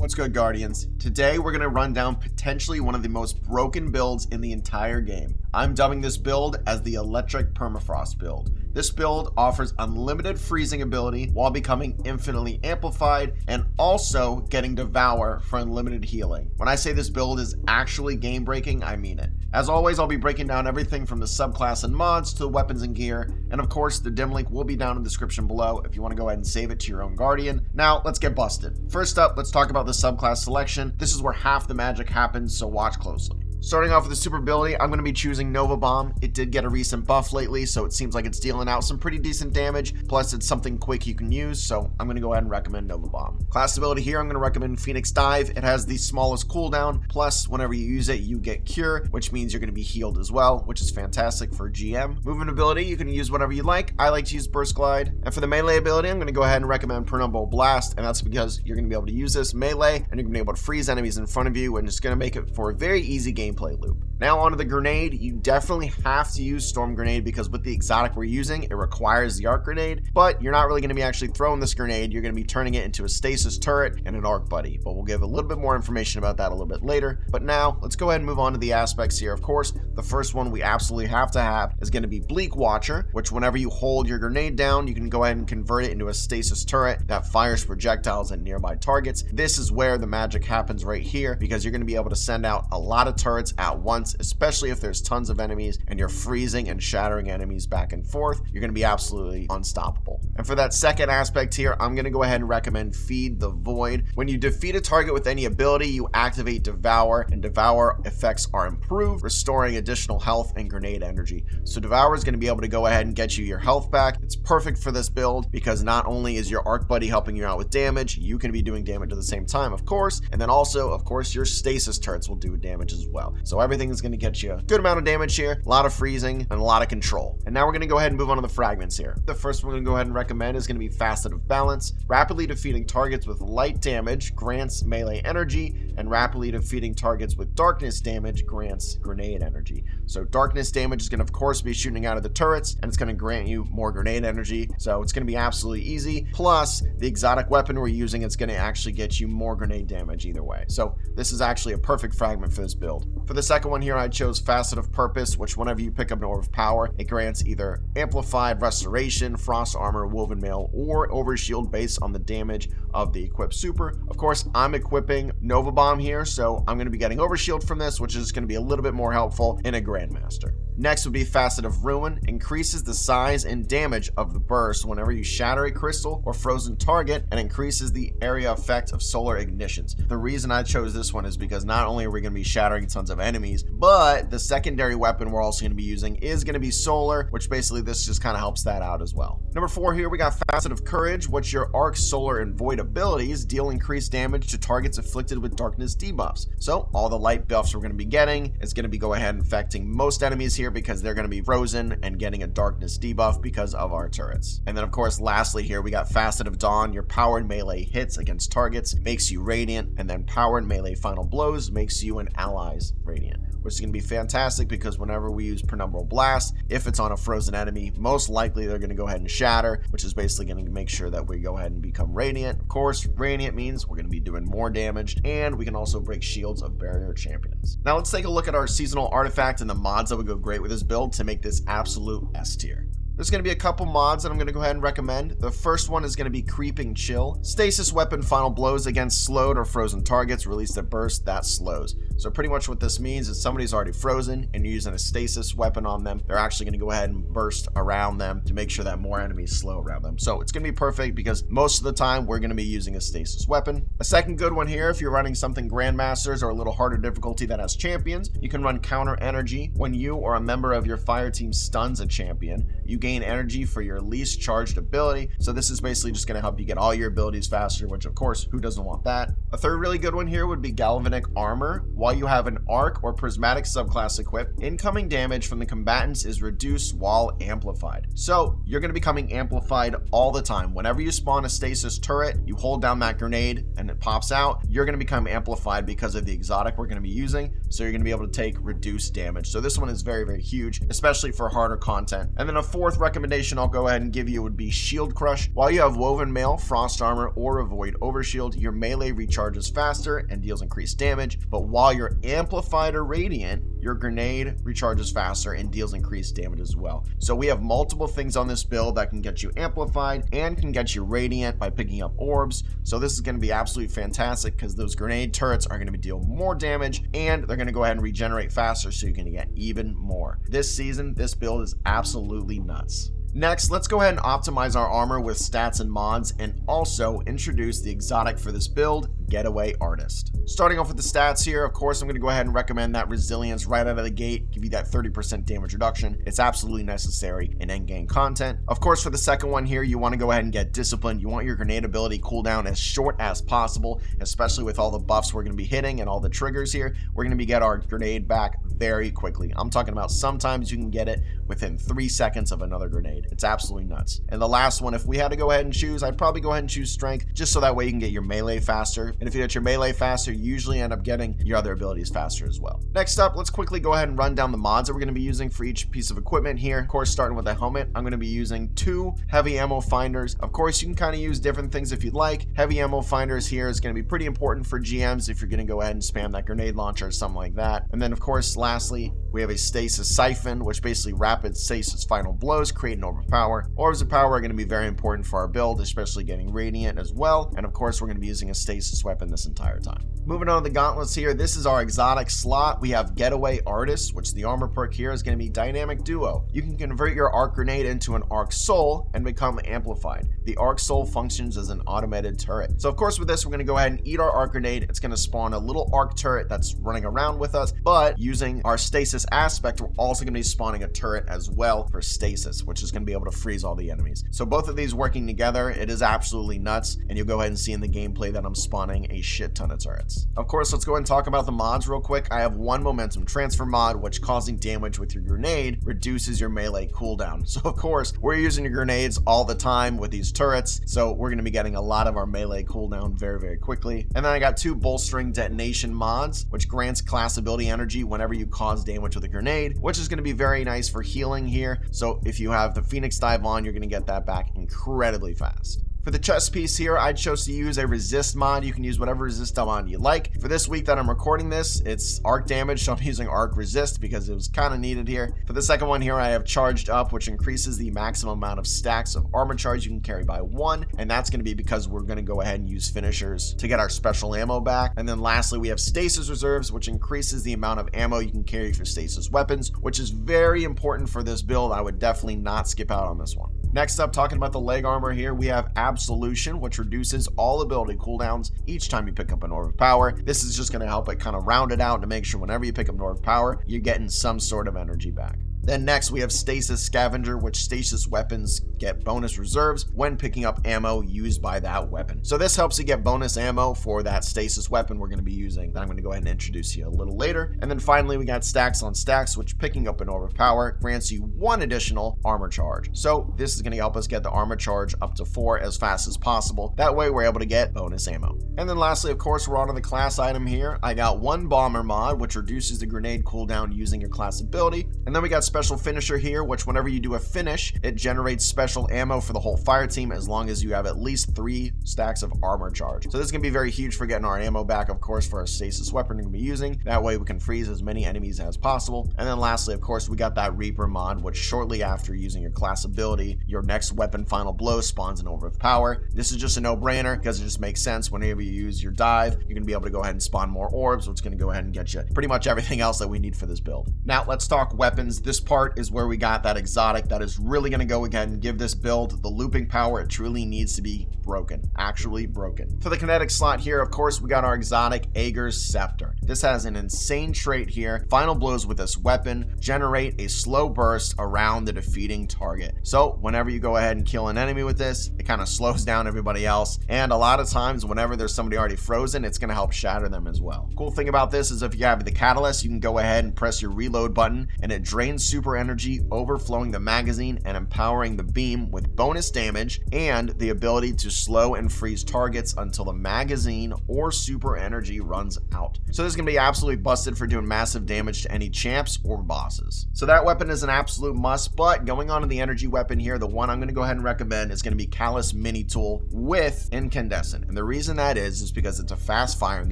What's good, Guardians? Today we're going to run down potentially one of the most broken builds in the entire game. I'm dubbing this build as the Electric Permafrost build. This build offers unlimited freezing ability while becoming infinitely amplified and also getting Devour for unlimited healing. When I say this build is actually game breaking, I mean it. As always, I'll be breaking down everything from the subclass and mods to the weapons and gear, and of course the dim link will be down in the description below if you want to go ahead and save it to your own Guardian. Now let's get busted. First up, let's talk about the subclass selection. This is where half the magic happens, so watch closely. Starting off with the super ability, I'm going to be choosing Nova Bomb. It did get a recent buff lately, so it seems like it's dealing out some pretty decent damage, plus it's something quick you can use, so I'm going to go ahead and recommend Nova Bomb. Class ability here, I'm going to recommend Phoenix Dive. It has the smallest cooldown, plus whenever you use it, you get Cure, which means you're going to be healed as well, which is fantastic for GM. Movement ability, you can use whatever you like. I like to use Burst Glide. And for the melee ability, I'm going to go ahead and recommend Penumbral Blast, and that's because you're going to be able to use this melee, and you're going to be able to freeze enemies in front of you, and it's going to make it for a very easy gameplay loop. Now onto the grenade, you definitely have to use Storm Grenade because with the exotic we're using, it requires the Arc Grenade, but you're not really going to be actually throwing this grenade, you're going to be turning it into a Stasis Turret and an Arc Buddy, but we'll give a little bit more information about that a little bit later. But now, let's go ahead and move on to the aspects here. Of course, the first one we absolutely have to have is going to be Bleak Watcher, which whenever you hold your grenade down, you can go ahead and convert it into a Stasis Turret that fires projectiles at nearby targets. This is where the magic happens right here because you're going to be able to send out a lot of turrets at once, especially if there's tons of enemies and you're freezing and shattering enemies back and forth. You're going to be absolutely unstoppable. And for that second aspect here, I'm going to go ahead and recommend Feed the Void. When you defeat a target with any ability, you activate Devour, and Devour effects are improved, restoring additional health and grenade energy. So Devour is going to be able to go ahead and get you your health back. It's perfect for this build because not only is your Arc Buddy helping you out with damage, you can be doing damage at the same time, of course, and then also, of course, your Stasis turrets will do damage as well. So everything is going to get you a good amount of damage here, a lot of freezing, and a lot of control. And now we're going to go ahead and move on to the fragments here. The first one we're going to go ahead and recommend is going to be Facet of Balance. Rapidly defeating targets with light damage grants melee energy, and rapidly defeating targets with darkness damage grants grenade energy. So darkness damage is going to of course be shooting out of the turrets, and it's going to grant you more grenade energy, so it's going to be absolutely easy. Plus the exotic weapon we're using is going to actually get you more grenade damage either way. So this is actually a perfect fragment for this build. For the second one here, I chose Facet of Purpose, which whenever you pick up an Orb of Power, it grants either Amplified Restoration, Frost Armor, Woven Mail, or Overshield based on the damage of the equipped super. Of course, I'm equipping Nova Bomb here, so I'm going to be getting Overshield from this, which is going to be a little bit more helpful in a Grandmaster. Next would be Facet of Ruin. Increases the size and damage of the burst whenever you shatter a crystal or frozen target, and increases the area effect of solar ignitions. The reason I chose this one is because not only are we going to be shattering tons of enemies, but the secondary weapon we're also going to be using is going to be solar, which basically this just kind of helps that out as well. Number 4 here, we got Facet of Courage, which your Arc, Solar, and Void abilities deal increased damage to targets afflicted with darkness debuffs. So all the light buffs we're going to be getting is going to be go ahead and affecting most enemies here because they're going to be frozen and getting a darkness debuff because of our turrets. And then of course lastly here we got Facet of Dawn. Your powered melee hits against targets makes you radiant, and then powered melee final blows makes you and allies radiant, which is going to be fantastic because whenever we use Penumbral Blast, if it's on a frozen enemy, most likely they're going to go ahead and shatter, which is basically going to make sure that we go ahead and become radiant. Of course, radiant means we're going to be doing more damage, and we can also break shields of barrier champions. Now let's take a look at our seasonal artifact and the mods that would go great with this build to make this absolute S tier. There's going to be a couple mods that I'm going to go ahead and recommend. The first one is going to be Creeping Chill. Stasis weapon final blows against slowed or frozen targets release a burst that slows. So pretty much what this means is somebody's already frozen and you're using a stasis weapon on them. They're actually going to go ahead and burst around them to make sure that more enemies slow around them. So it's going to be perfect because most of the time we're going to be using a stasis weapon. A second good one here, if you're running something Grandmasters or a little harder difficulty that has champions, you can run Counter Energy. When you or a member of your fire team stuns a champion, you gain energy for your least charged ability. So this is basically just going to help you get all your abilities faster, which of course, who doesn't want that? A third really good one here would be Galvanic Armor. While you have an Arc or Prismatic subclass equipped, incoming damage from the combatants is reduced while amplified. So you're going to be becoming amplified all the time. Whenever you spawn a stasis turret, you hold down that grenade and it pops out, you're going to become amplified because of the exotic we're going to be using. so you're going to be able to take reduced damage. So this one is very, very huge, especially for harder content. And then a fourth recommendation I'll go ahead and give you would be Shield Crush. While you have Woven Mail, Frost Armor, or Avoid Overshield, your melee recharges faster and deals increased damage, but while you're Amplified or Radiant, your grenade recharges faster and deals increased damage as well. So we have multiple things on this build that can get you amplified and can get you radiant by picking up orbs. So this is going to be absolutely fantastic because those grenade turrets are going to deal more damage and they're going to go ahead and regenerate faster, so you're going to get even more. This season, this build is absolutely nuts. Next, let's go ahead and optimize our armor with stats and mods, and also introduce the exotic for this build, Getaway Artist. Starting off with the stats here, of course, I'm going to go ahead and recommend that resilience right out of the gate, give you that 30% damage reduction. It's absolutely necessary in endgame content. Of course, for the second one here, you want to go ahead and get disciplined. You want your grenade ability cooldown as short as possible, especially with all the buffs we're going to be hitting and all the triggers here. We're going to be get our grenade back very quickly. I'm talking about sometimes you can get it within 3 seconds of another grenade. It's absolutely nuts. And the last one, if we had to go ahead and choose, I'd probably go ahead and choose strength, just so that way you can get your melee faster. And if you get your melee faster, you usually end up getting your other abilities faster as well. Next up, let's quickly go ahead and run down the mods that we're going to be using for each piece of equipment here. Of course, starting with the helmet, I'm going to be using 2 heavy ammo finders. Of course, you can kind of use different things if you'd like. Heavy ammo finders here is going to be pretty important for GMs if you're going to go ahead and spam that grenade launcher or something like that. And then, of course, lastly, we have a stasis siphon, which basically rapid stasis final blows create an orb of power. Orbs of power are going to be very important for our build, especially getting radiant as well. And of course, we're going to be using a stasis weapon this entire time. Moving on to the gauntlets here, this is our exotic slot. We have Getaway Artist, which the armor perk here is going to be Dynamic Duo. You can convert your arc grenade into an arc soul and become amplified. The arc soul functions as an automated turret. So of course with this, we're going to go ahead and eat our arc grenade. It's going to spawn a little arc turret that's running around with us, but using our stasis aspect, we're also going to be spawning a turret as well for stasis, which is going to be able to freeze all the enemies. So both of these working together, it is absolutely nuts, and you'll go ahead and see in the gameplay that I'm spawning a shit ton of turrets. Of course, let's go ahead and talk about the mods real quick. I have one momentum transfer mod, which causing damage with your grenade reduces your melee cooldown. So of course, we're using your grenades all the time with these turrets, so we're going to be getting a lot of our melee cooldown very, very quickly. And then I got 2 bolstering detonation mods, which grants class ability energy whenever you cause damage with a grenade, which is going to be very nice for healing here. So if you have the Phoenix Dive on, you're going to get that back incredibly fast. For the chest piece here, I chose to use a resist mod. You can use whatever resist mod you like. For this week that I'm recording this, it's arc damage, so I'm using arc resist because it was kind of needed here. For the second one here, I have charged up, which increases the maximum amount of stacks of armor charge you can carry by 1, and that's going to be because we're going to go ahead and use finishers to get our special ammo back. And then lastly, we have stasis reserves, which increases the amount of ammo you can carry for stasis weapons, which is very important for this build. I would definitely not skip out on this one. Next up, talking about the leg armor here, we have Absolution, which reduces all ability cooldowns each time you pick up an orb of power. This is just going to help it kind of round it out to make sure whenever you pick up an orb of power, you're getting some sort of energy back. Then next we have Stasis Scavenger, which stasis weapons get bonus reserves when picking up ammo used by that weapon. So this helps you get bonus ammo for that stasis weapon we're going to be using that I'm going to go ahead and introduce you a little later. And then finally we got Stacks on Stacks, which picking up an orb of power grants you 1 additional armor charge. So this is going to help us get the armor charge up to 4 as fast as possible. That way we're able to get bonus ammo. And then lastly, of course, we're on to the class item here. I got 1 Bomber mod, which reduces the grenade cooldown using your class ability. And then we got Special Finisher here, which whenever you do a finish, it generates special ammo for the whole fire team as long as you have at least 3 stacks of armor charge. So this is going to be very huge for getting our ammo back, of course, for our stasis weapon we're going to be using. That way we can freeze as many enemies as possible. And then lastly, of course, we got that Reaper mod, which shortly after using your class ability, your next weapon final blow spawns an orb of power. This is just a no-brainer because it just makes sense. Whenever you use your dive, you're going to be able to go ahead and spawn more orbs, which is going to go ahead and get you pretty much everything else that we need for this build. Now let's talk weapons. This part is where we got that exotic that is really going to go again and give this build the looping power it truly needs to be broken, actually broken. For the kinetic slot here, of course, we got our exotic Ager's Scepter. This has an insane trait here. Final blows with this weapon generate a slow burst around the defeating target. So whenever you go ahead and kill an enemy with this, it kind of slows down everybody else. And a lot of times whenever there's somebody already frozen, it's going to help shatter them as well. Cool thing about this is if you have the catalyst, you can go ahead and press your reload button and it drains super energy, overflowing the magazine and empowering the beam with bonus damage and the ability to slow and freeze targets until the magazine or super energy runs out. So this is is going to be absolutely busted for doing massive damage to any champs or bosses. So that weapon is an absolute must, but going on to the energy weapon here, the one I'm going to go ahead and recommend is going to be Callus Mini Tool with Incandescent. And the reason that is because it's a fast firing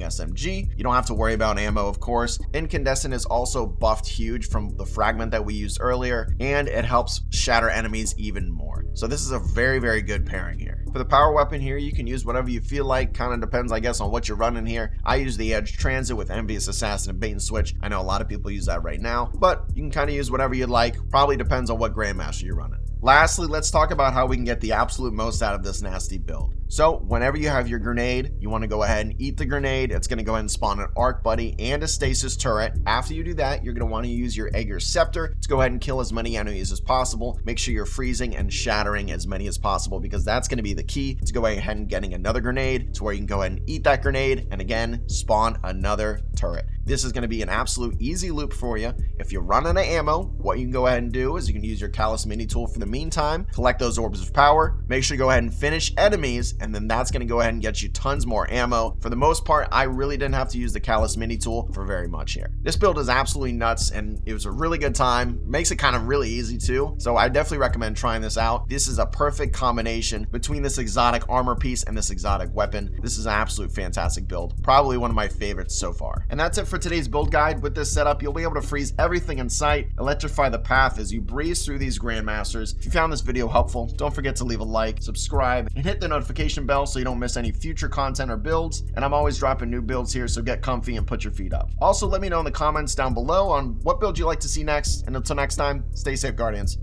SMG. You don't have to worry about ammo, of course. Incandescent is also buffed huge from the fragment that we used earlier, and it helps shatter enemies even more. So this is a very, very good pairing here. For the power weapon here, you can use whatever you feel like. Kind of depends, I guess, on what you're running here. I use the Edge Transit with Envious Assassin and Bait and Switch. I know a lot of people use that right now, but you can kind of use whatever you'd like. Probably depends on what Grandmaster you're running. Lastly, let's talk about how we can get the absolute most out of this nasty build. So whenever you have your grenade, you want to go ahead and eat the grenade. It's going to go ahead and spawn an arc buddy and a stasis turret. After you do that, you're going to want to use your Aegir Scepter to go ahead and kill as many enemies as possible. Make sure you're freezing and shattering as many as possible, because that's going to be the key to go ahead and getting another grenade to where you can go ahead and eat that grenade and again spawn another turret. This is going to be an absolute easy loop for you. If you're running out of ammo, what you can go ahead and do is you can use your Callus Mini Tool for the meantime, collect those orbs of power, make sure you go ahead and finish enemies, and then that's going to go ahead and get you tons more ammo. For the most part, I really didn't have to use the Callus Mini Tool for very much here. This build is absolutely nuts, and it was a really good time. Makes it kind of really easy too, so I definitely recommend trying this out. This is a perfect combination between this exotic armor piece and this exotic weapon. This is an absolute fantastic build. Probably one of my favorites so far. And that's it for today's build guide. With this setup, you'll be able to freeze everything in sight, electrify the path as you breeze through these Grandmasters. If you found this video helpful, don't forget to leave a like, subscribe, and hit the notification bell so you don't miss any future content or builds. And I'm always dropping new builds here, so get comfy and put your feet up. Also, let me know in the comments down below on what build you'd like to see next. And until next time, stay safe, Guardians.